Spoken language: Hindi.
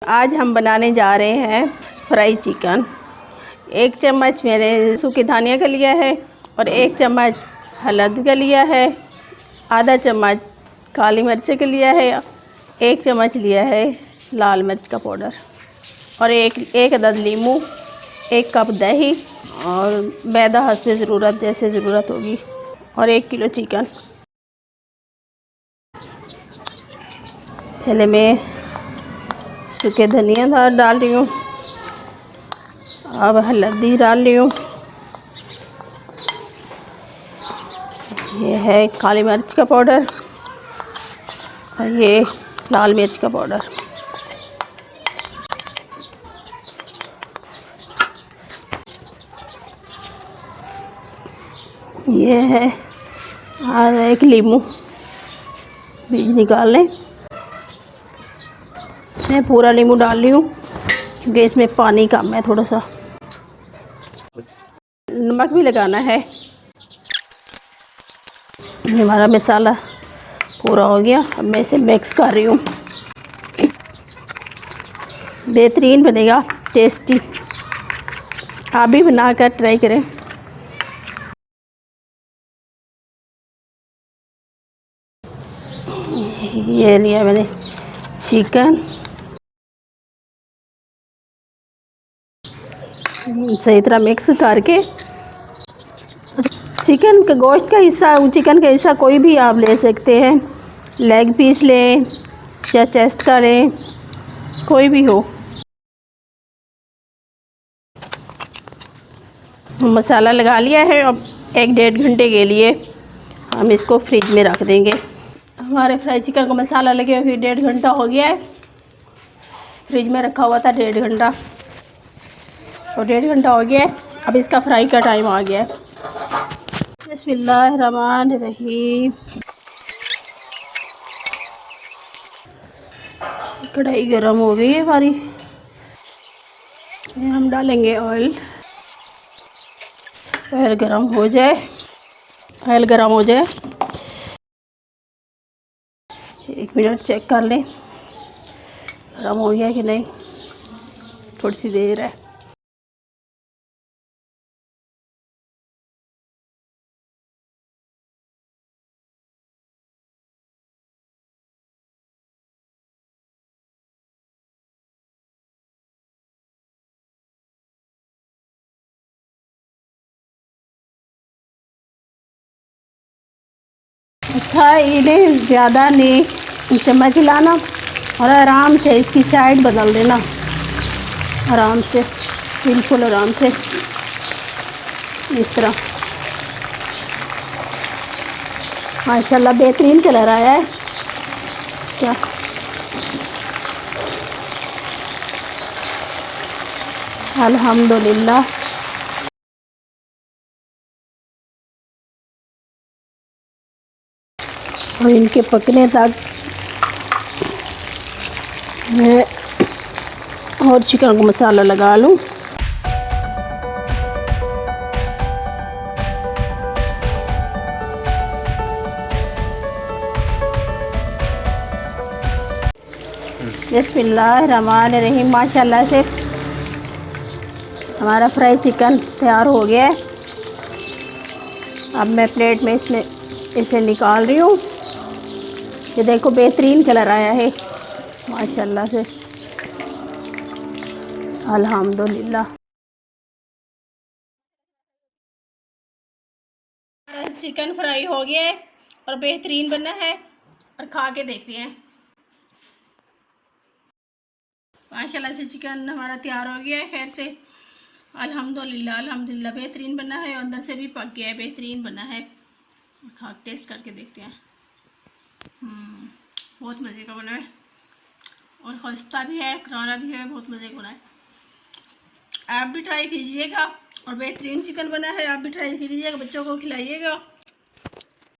आज हम बनाने जा रहे हैं फ्राई चिकन। 1 चम्मच मैंने सूखी धनिया का लिया है और 1 चम्मच हल्दी का लिया है, आधा चम्मच काली मिर्च का लिया है, 1 चम्मच लिया है लाल मिर्च का पाउडर और एक अदद नींबू, 1 कप दही और मैदा हस्बे ज़रूरत जैसे ज़रूरत होगी और 1 किलो चिकन। पहले मैं सूखे धनिया डाल रही हूँ, अब हल्दी डाल रही हूँ, ये है काली मिर्च का पाउडर और ये लाल मिर्च का पाउडर। ये है और 1 नींबू, बीज निकाल लें। मैं पूरा नींबू डाल रही हूँ क्योंकि इसमें पानी कम है थोड़ा सा। नमक भी लगाना है। हमारा मसाला पूरा हो गया, अब मैं इसे मिक्स कर रही हूँ। बेहतरीन बनेगा, टेस्टी। आप भी बनाकर ट्राई करें। ये लिया मैंने चिकन, सही तरह मिक्स करके चिकन के गोश्त का हिस्सा, चिकन का हिस्सा कोई भी आप ले सकते हैं। लेग पीस लें या चेस्ट का लें, कोई भी हो। मसाला लगा लिया है। अब 1-1.5 घंटे के लिए हम इसको फ्रिज में रख देंगे। हमारे फ्राई चिकन को मसाला लगे हुए 1.5 घंटा हो गया है। फ्रिज में रखा हुआ था 1.5 घंटा और 1.5 घंटा हो गया है। अब इसका फ्राई का टाइम आ गया है। बिस्मिल्लाहिर्रहमानिर्रहीम। कढ़ाई गरम हो गई है हमारी। हम डालेंगे ऑयल। ऑयल गरम हो जाए, ऑयल गरम हो जाए, 1 मिनट चेक कर लें गरम हो गया कि नहीं। थोड़ी सी देर है। अच्छा, इन्हें ज़्यादा नहीं चम्मच हिलाना और आराम से इसकी साइड बदल देना, आराम से, बिल्कुल आराम से, इस तरह। माशाल्लाह बेहतरीन कलर आया है। क्या अल्हम्दुलिल्लाह। और इनके पकने तक मैं और चिकन को मसाला लगा लूँ। बिस्मिल्लाहिर्रहमानिर्रहीम। माशाल्लाह से हमारा फ्राई चिकन तैयार हो गया है। अब मैं प्लेट में इसे निकाल रही हूँ। ये देखो बेहतरीन कलर आया है माशाल्लाह से, अल्हम्दुलिल्लाह। चिकन फ्राई हो गया है और बेहतरीन बना है और खा के देखते हैं। माशाल्लाह से चिकन हमारा तैयार हो गया है। खैर से अल्हम्दुलिल्लाह, अल्हम्दुलिल्लाह बेहतरीन बना है, अंदर से भी पक गया है, बेहतरीन बना है। खा टेस्ट करके देखते हैं। बहुत मज़े का बना है और खस्ता भी है, करारा भी है, बहुत मज़े का बना है। आप भी ट्राई कीजिएगा और बेहतरीन चिकन बना है, आप भी ट्राई कीजिएगा, बच्चों को खिलाइएगा।